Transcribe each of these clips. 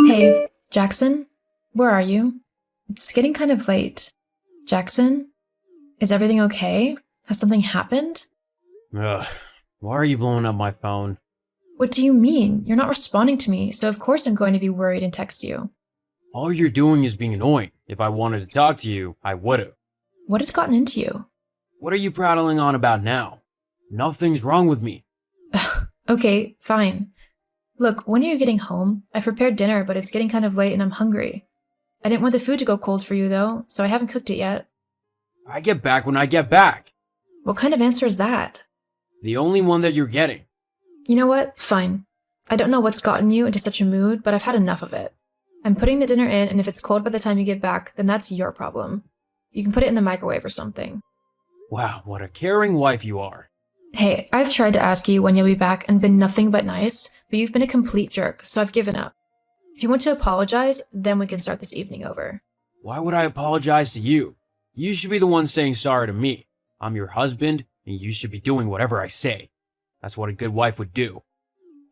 Hey, Jackson, where are you? It's getting kind of late. Jackson, is everything okay? Has something happened? Ugh, why are you blowing up my phone? What do you mean? You're not responding to me, so of course I'm going to be worried and text you. All you're doing is being annoying. If I wanted to talk to you, I would've. What has gotten into you? What are you prattling on about now? Nothing's wrong with me. Okay, fine. Look, when are you getting home? I prepared dinner, but it's getting kind of late and I'm hungry. I didn't want the food to go cold for you, though, so I haven't cooked it yet. I get back when I get back. What kind of answer is that? The only one that you're getting. You know what? Fine. I don't know what's gotten you into such a mood, but I've had enough of it. I'm putting the dinner in, and if it's cold by the time you get back, then that's your problem. You can put it in the microwave or something. Wow, what a caring wife you are. Hey, I've tried to ask you when you'll be back and been nothing but nice, but you've been a complete jerk, so I've given up. If you want to apologize, then we can start this evening over. Why would I apologize to you? You should be the one saying sorry to me. I'm your husband, and you should be doing whatever I say. That's what a good wife would do.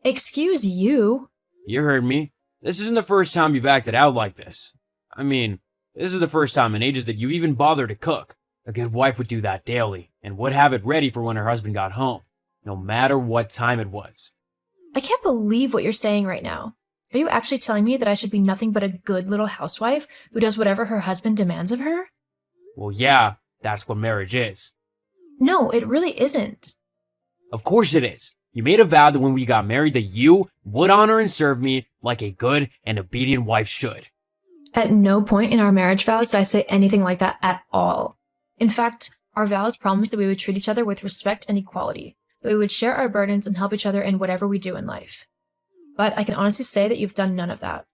Excuse you? You heard me. This isn't the first time you've acted out like this. I mean, this is the first time in ages that you even bother to cook. A good wife would do that daily, and would have it ready for when her husband got home, no matter what time it was. I can't believe what you're saying right now. Are you actually telling me that I should be nothing but a good little housewife who does whatever her husband demands of her? Well, yeah, that's what marriage is. No, it really isn't. Of course it is. You made a vow that when we got married that you would honor and serve me like a good and obedient wife should. At no point in our marriage vows did I say anything like that at all. In fact, our vows promised that we would treat each other with respect and equality, that we would share our burdens and help each other in whatever we do in life. But I can honestly say that you've done none of that.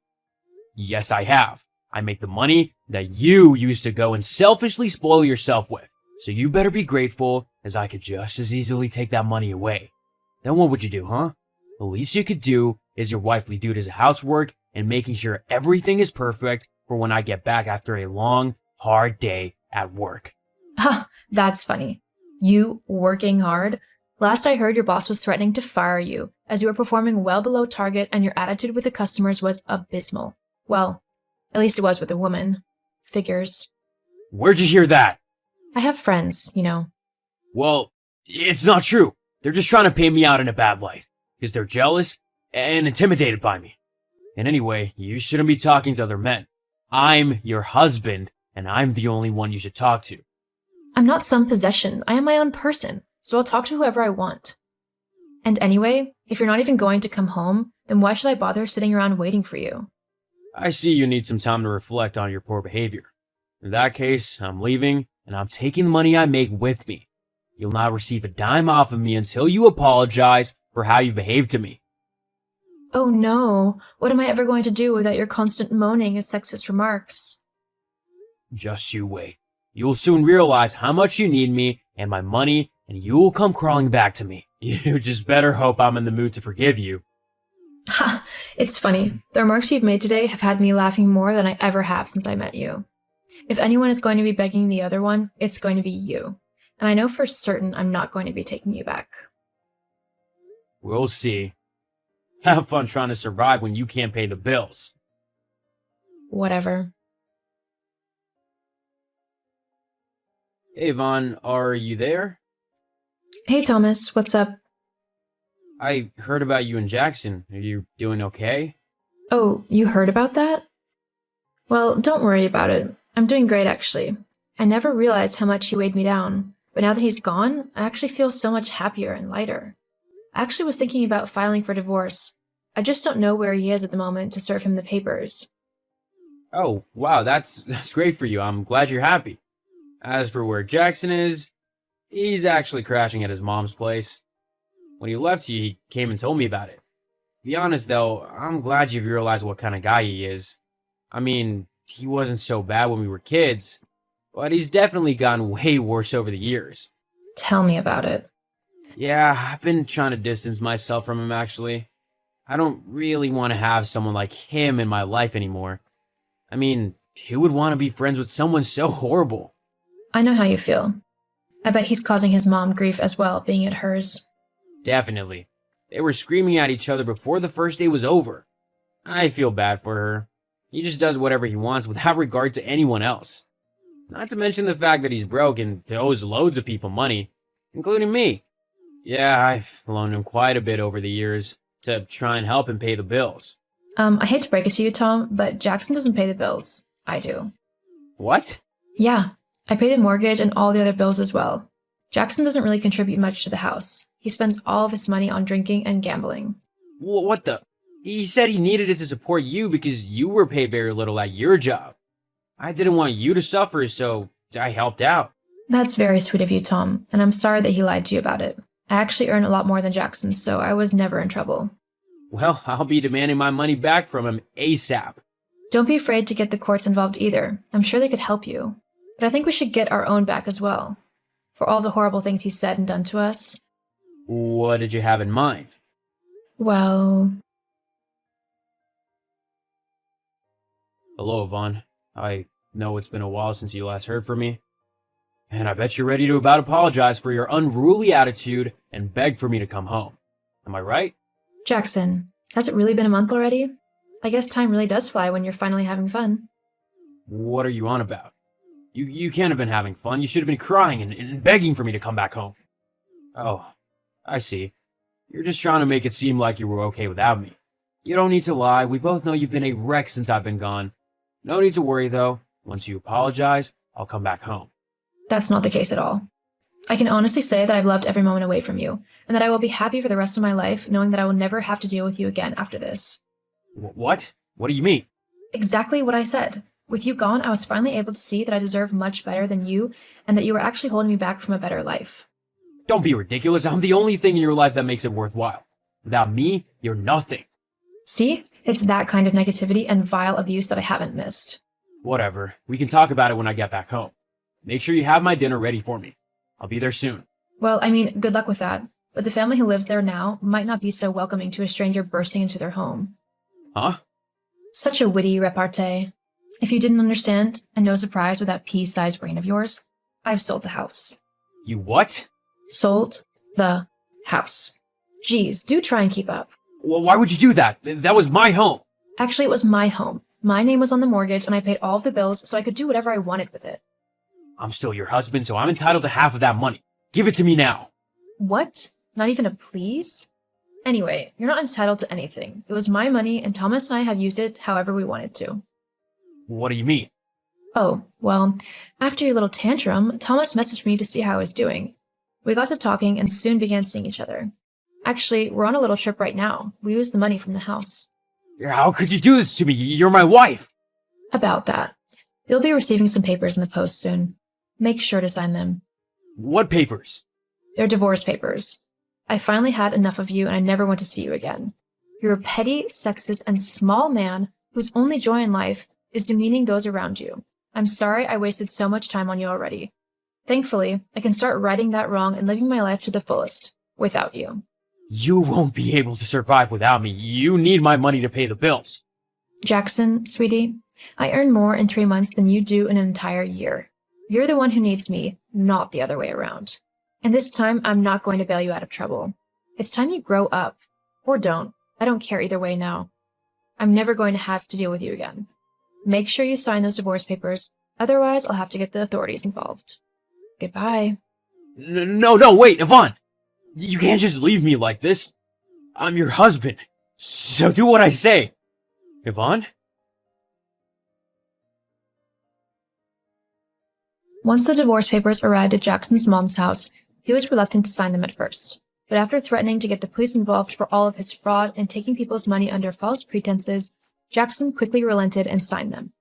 Yes, I have. I make the money that you used to go and selfishly spoil yourself with. So you better be grateful, as I could just as easily take that money away. Then what would you do, huh? The least you could do is your wifely duties of housework and making sure everything is perfect for when I get back after a long, hard day at work. Ha, that's funny. You working hard? Last I heard, your boss was threatening to fire you, as you were performing well below target and your attitude with the customers was abysmal. Well, at least it was with a woman. Figures. Where'd you hear that? I have friends, you know. Well, it's not true. They're just trying to paint me out in a bad light, because they're jealous and intimidated by me. And anyway, you shouldn't be talking to other men. I'm your husband, and I'm the only one you should talk to. I'm not some possession. I am my own person, so I'll talk to whoever I want. And anyway, if you're not even going to come home, then why should I bother sitting around waiting for you? I see you need some time to reflect on your poor behavior. In that case, I'm leaving, and I'm taking the money I make with me. You'll not receive a dime off of me until you apologize for how you behaved to me. Oh no, what am I ever going to do without your constant moaning and sexist remarks? Just you wait. You'll soon realize how much you need me and my money, and you will come crawling back to me. You just better hope I'm in the mood to forgive you. Ha! It's funny. The remarks you've made today have had me laughing more than I ever have since I met you. If anyone is going to be begging the other one, it's going to be you. And I know for certain I'm not going to be taking you back. We'll see. Have fun trying to survive when you can't pay the bills. Whatever. Hey, Vaughn, are you there? Hey Thomas, what's up? I heard about you and Jackson. Are you doing okay? Oh, you heard about that? Well, don't worry about it. I'm doing great actually. I never realized how much he weighed me down, but now that he's gone, I actually feel so much happier and lighter. I actually was thinking about filing for divorce. I just don't know where he is at the moment to serve him the papers. Oh, wow, that's great for you. I'm glad you're happy. As for where Jackson is, he's actually crashing at his mom's place. When he left you, he came and told me about it. To be honest, though, I'm glad you've realized what kind of guy he is. I mean, he wasn't so bad when we were kids, but he's definitely gotten way worse over the years. Tell me about it. Yeah, I've been trying to distance myself from him, actually. I don't really want to have someone like him in my life anymore. I mean, who would want to be friends with someone so horrible? I know how you feel. I bet he's causing his mom grief as well, being at hers. Definitely. They were screaming at each other before the first day was over. I feel bad for her. He just does whatever he wants without regard to anyone else. Not to mention the fact that he's broke and owes loads of people money, including me. Yeah, I've loaned him quite a bit over the years to try and help him pay the bills. I hate to break it to you, Tom, but Jackson doesn't pay the bills. I do. What? Yeah, I pay the mortgage and all the other bills as well. Jackson doesn't really contribute much to the house. He spends all of his money on drinking and gambling. What the? He said he needed it to support you because you were paid very little at your job. I didn't want you to suffer, so I helped out. That's very sweet of you, Tom, and I'm sorry that he lied to you about it. I actually earn a lot more than Jackson, so I was never in trouble. Well, I'll be demanding my money back from him ASAP. Don't be afraid to get the courts involved either. I'm sure they could help you. But I think we should get our own back as well. For all the horrible things he said and done to us. What did you have in mind? Well... Hello, Yvonne. I know it's been a while since you last heard from me. And I bet you're ready to about apologize for your unruly attitude and beg for me to come home. Am I right? Jackson, has it really been a month already? I guess time really does fly when you're finally having fun. What are you on about? You can't have been having fun. You should have been crying and begging for me to come back home. Oh, I see. You're just trying to make it seem like you were okay without me. You don't need to lie. We both know you've been a wreck since I've been gone. No need to worry, though. Once you apologize, I'll come back home. That's not the case at all. I can honestly say that I've loved every moment away from you, and that I will be happy for the rest of my life knowing that I will never have to deal with you again after this. What? What do you mean? Exactly what I said. With you gone, I was finally able to see that I deserve much better than you, and that you were actually holding me back from a better life. Don't be ridiculous. I'm the only thing in your life that makes it worthwhile. Without me, you're nothing. See? It's that kind of negativity and vile abuse that I haven't missed. Whatever. We can talk about it when I get back home. Make sure you have my dinner ready for me. I'll be there soon. Well, I mean, good luck with that. But the family who lives there now might not be so welcoming to a stranger bursting into their home. Huh? Such a witty repartee. If you didn't understand, and no surprise with that pea-sized brain of yours, I've sold the house. You what? Sold the house. Geez, do try and keep up. Well, why would you do that? That was my home. Actually, it was my home. My name was on the mortgage, and I paid all of the bills, so I could do whatever I wanted with it. I'm still your husband, so I'm entitled to half of that money. Give it to me now. What? Not even a please? Anyway, you're not entitled to anything. It was my money, and Thomas and I have used it however we wanted to. What do you mean? Oh, well, after your little tantrum, Thomas messaged me to see how I was doing. We got to talking and soon began seeing each other. Actually, we're on a little trip right now. We used the money from the house. How could you do this to me? You're my wife. About that. You'll be receiving some papers in the post soon. Make sure to sign them. What papers? They're divorce papers. I finally had enough of you and I never want to see you again. You're a petty, sexist, and small man whose only joy in life is demeaning those around you. I'm sorry I wasted so much time on you already. Thankfully, I can start righting that wrong and living my life to the fullest, without you. You won't be able to survive without me. You need my money to pay the bills. Jackson, sweetie, I earn more in 3 months than you do in an entire year. You're the one who needs me, not the other way around. And this time, I'm not going to bail you out of trouble. It's time you grow up. Or don't. I don't care either way now. I'm never going to have to deal with you again. Make sure you sign those divorce papers, otherwise I'll have to get the authorities involved. Goodbye. No, wait, Yvonne! You can't just leave me like this. I'm your husband, so do what I say. Yvonne? Once the divorce papers arrived at Jackson's mom's house, he was reluctant to sign them at first. But after threatening to get the police involved for all of his fraud and taking people's money under false pretenses, Jackson quickly relented and signed them.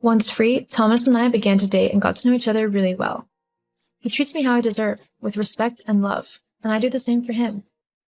Once free, Thomas and I began to date and got to know each other really well. He treats me how I deserve, with respect and love, and I do the same for him.